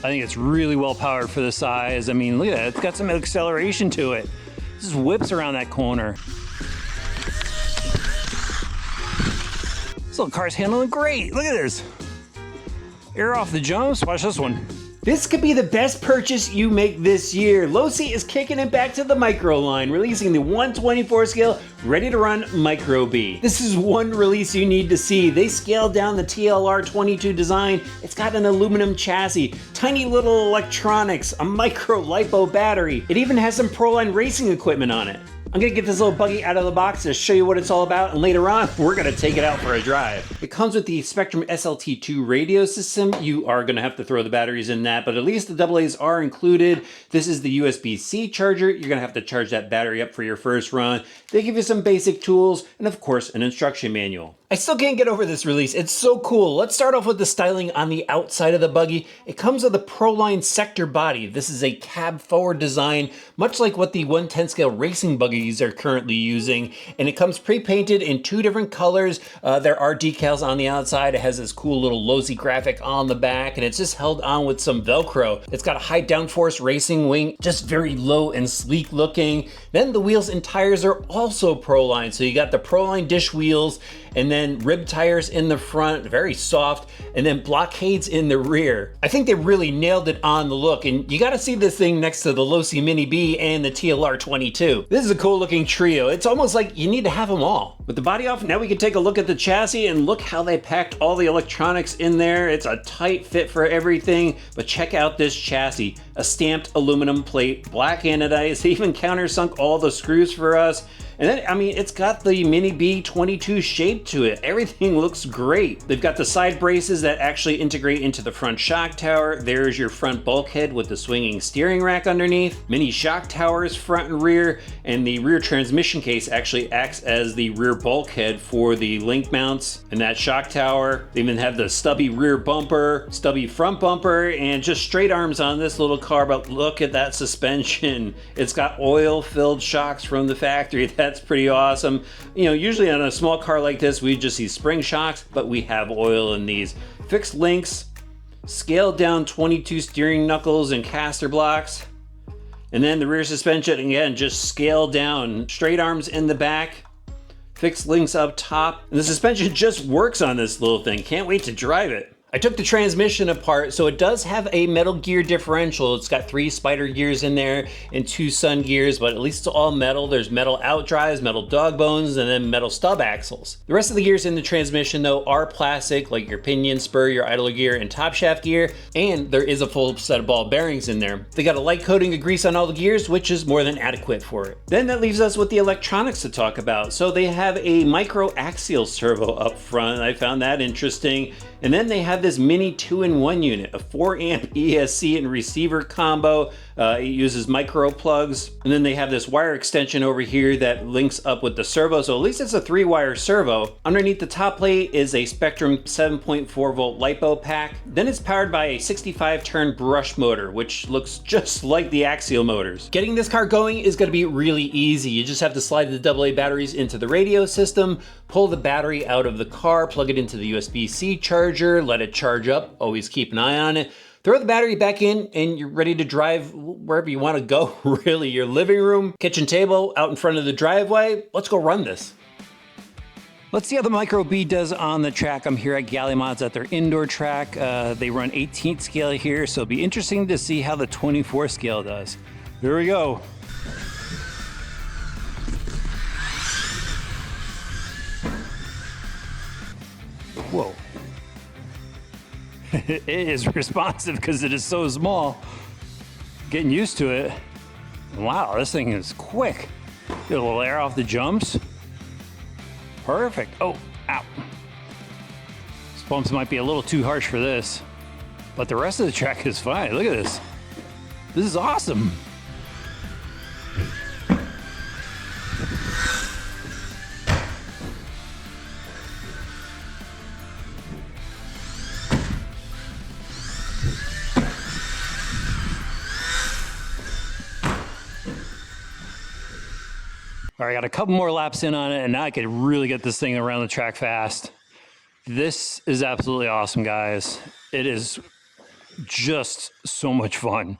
I think it's really well powered for the size. I mean, look at that, it's got some acceleration to it. It just whips around that corner. This little car's handling great. Look at this. Air off the jumps. Watch this one. This could be the best purchase you make this year. Losi is kicking it back to the micro line, releasing the 1/24 scale, ready to run Micro B. This is one release you need to see. They scaled down the TLR22 design. It's got an aluminum chassis, tiny little electronics, a micro LiPo battery. It even has some Proline racing equipment on it. I'm gonna get this little buggy out of the box to show you what it's all about, and later on, we're gonna take it out for a drive. It comes with the Spectrum SLT2 radio system. You are gonna have to throw the batteries in that, but at least the AA's are included. This is the USB-C charger. You're gonna have to charge that battery up for your first run. They give you some basic tools, and of course, an instruction manual. I still can't get over this release. It's so cool. Let's start off with the styling on the outside of the buggy. It comes with a Proline sector body. This is a cab forward design, much like what the 1/10 scale racing buggies are currently using. And it comes pre-painted in 2 different colors. There are decals on the outside. It has this cool little Losi graphic on the back, and it's just held on with some Velcro. It's got a high downforce racing wing, just very low and sleek looking. Then the wheels and tires are also Proline. So you got the Proline dish wheels, and then rib tires in the front, very soft, and then blockades in the rear. I think they really nailed it on the look, and you gotta see this thing next to the Losi Mini B and the TLR22. This is a cool looking trio. It's almost like you need to have them all. With the body off, now we can take a look at the chassis and look how they packed all the electronics in there. It's a tight fit for everything, but check out this chassis. A stamped aluminum plate, black anodized, they even countersunk all the screws for us. And then, I mean, it's got the Mini B 22 shape to it. Everything looks great. They've got the side braces that actually integrate into the front shock tower. There's your front bulkhead with the swinging steering rack underneath. Mini shock towers front and rear, and the rear transmission case actually acts as the rear bulkhead for the link mounts and that shock tower. They even have the stubby rear bumper, stubby front bumper, and just straight arms on this little car, but look at that suspension. It's got oil-filled shocks from the factory. That's pretty awesome. You know, usually on a small car like this, we just see spring shocks, but we have oil in these. Fixed links, scaled down 22 steering knuckles and caster blocks. And then the rear suspension, again, just scaled down. Straight arms in the back, fixed links up top. And the suspension just works on this little thing. Can't wait to drive it. I took the transmission apart, so it does have a metal gear differential. It's got 3 spider gears in there and 2 sun gears, but at least it's all metal. There's metal out drives, metal dog bones, and then metal stub axles. The rest of the gears in the transmission, though, are plastic, like your pinion, spur, your idler gear, and top shaft gear, and there is a full set of ball bearings in there. They got a light coating of grease on all the gears, which is more than adequate for it. Then that leaves us with the electronics to talk about. So they have a micro axial servo up front. I found that interesting. And then they have this mini 2-in-1 unit, a 4 amp ESC and receiver combo. It uses micro plugs. And then they have this wire extension over here that links up with the servo. So at least it's a 3-wire servo. Underneath the top plate is a Spectrum 7.4 volt LiPo pack. Then it's powered by a 65 turn brush motor, which looks just like the axial motors. Getting this car going is gonna be really easy. You just have to slide the AA batteries into the radio system, pull the battery out of the car, plug it into the USB-C charger, let it charge up, always keep an eye on it. Throw the battery back in and you're ready to drive wherever you want to go, really. Your living room, kitchen table, out in front of the driveway. Let's go run this. Let's see how the Micro B does on the track. I'm here at Gallimods at their indoor track. They run 18th scale here, so it'll be interesting to see how the 24 scale does. Here we go. Whoa. It is responsive because it is so small. Getting used to it. Wow, this thing is quick. Get a little air off the jumps. Perfect. Oh, ow. These bumps might be a little too harsh for this, but the rest of the track is fine. Look at this. This is awesome. All right, I got a couple more laps in on it, and now I could really get this thing around the track fast. This is absolutely awesome, guys. It is just so much fun.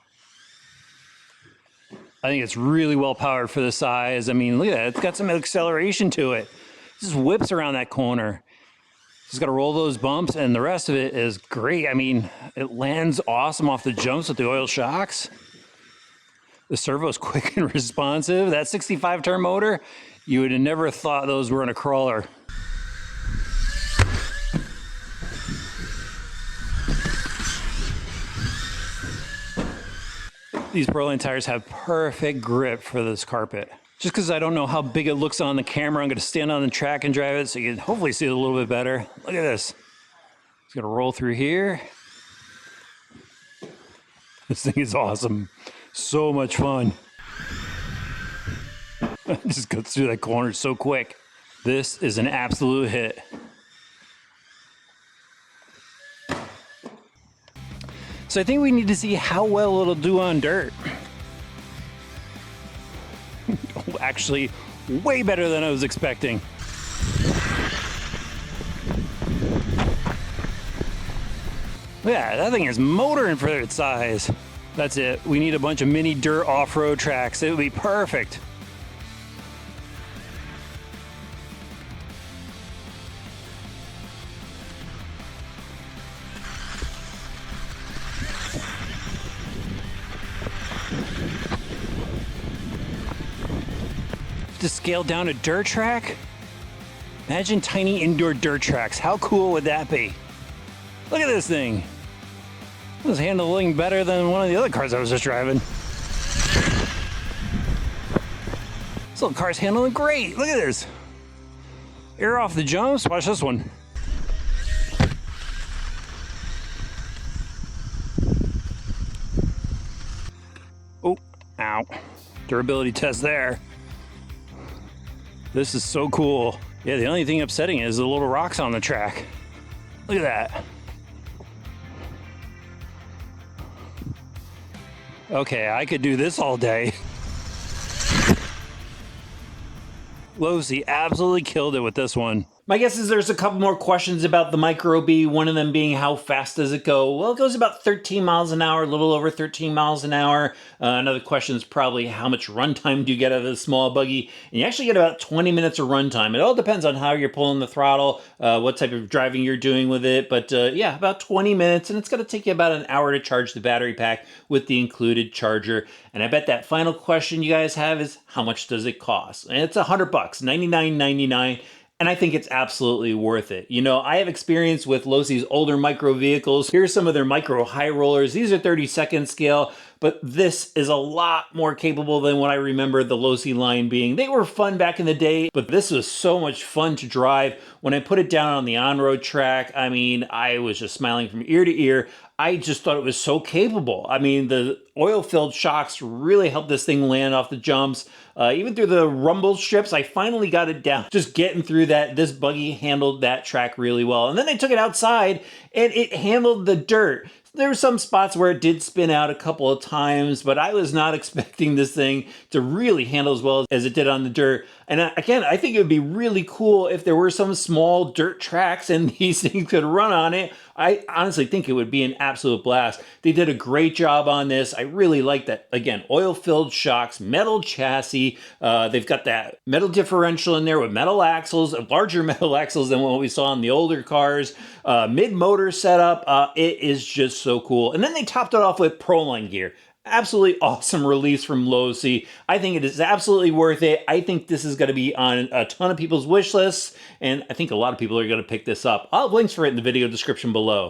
I think it's really well powered for the size. I mean, look at that. It's got some acceleration to it. It just whips around that corner. Just got to roll those bumps, and the rest of it is great. I mean, it lands awesome off the jumps with the oil shocks. The servo's quick and responsive. That 65 turn motor, you would have never thought those were in a crawler. These Proline tires have perfect grip for this carpet. Just because I don't know how big it looks on the camera, I'm going to stand on the track and drive it so you can hopefully see it a little bit better. Look at this. It's going to roll through here. This thing is awesome. So much fun. It just goes through that corner so quick. This is an absolute hit. So I think we need to see how well it'll do on dirt. Actually, way better than I was expecting. Yeah, that thing is motoring for its size. That's it. We need a bunch of mini dirt off-road tracks. It would be perfect. To scale down a dirt track? Imagine tiny indoor dirt tracks. How cool would that be? Look at this thing. This is handling better than one of the other cars I was just driving. This little car's handling great. Look at this. Air off the jumps. Watch this one. Oh, ow. Durability test there. This is so cool. Yeah, the only thing upsetting is the little rocks on the track. Look at that. Okay, I could do this all day. Losi absolutely killed it with this one. My guess is there's a couple more questions about the Micro B, one of them being how fast does it go? Well, it goes about 13 miles an hour, a little over 13 miles an hour. Another question is probably how much runtime do you get out of the small buggy? And you actually get about 20 minutes of runtime. It all depends on how you're pulling the throttle, what type of driving you're doing with it. But yeah, about 20 minutes, and it's going to take you about an hour to charge the battery pack with the included charger. And I bet that final question you guys have is how much does it cost? And it's $100, $99.99. And I think it's absolutely worth it. You know, I have experience with Losi's older micro vehicles. Here's some of their micro high rollers. These are 32nd scale, but this is a lot more capable than what I remember the Losi line being. They were fun back in the day, but this was so much fun to drive. When I put it down on the on-road track, I mean, I was just smiling from ear to ear. I just thought it was so capable. I mean, the oil-filled shocks really helped this thing land off the jumps. Even through the rumble strips, I finally got it down. Just getting through that, this buggy handled that track really well. And then I took it outside, and it handled the dirt. There were some spots where it did spin out a couple of times, but I was not expecting this thing to really handle as well as it did on the dirt. And again, I think it would be really cool if there were some small dirt tracks and these things could run on it. I honestly think it would be an absolute blast. They did a great job on this. I really like that. Again, oil-filled shocks, metal chassis. They've got that metal differential in there with metal axles, larger metal axles than what we saw in the older cars. Mid-motor setup. It is just so cool. And then they topped it off with Proline gear. Absolutely awesome release from Losi. I think it is absolutely worth it. I think this is going to be on a ton of people's wish lists, and I think a lot of people are going to pick this up. I'll have links for it in the video description below.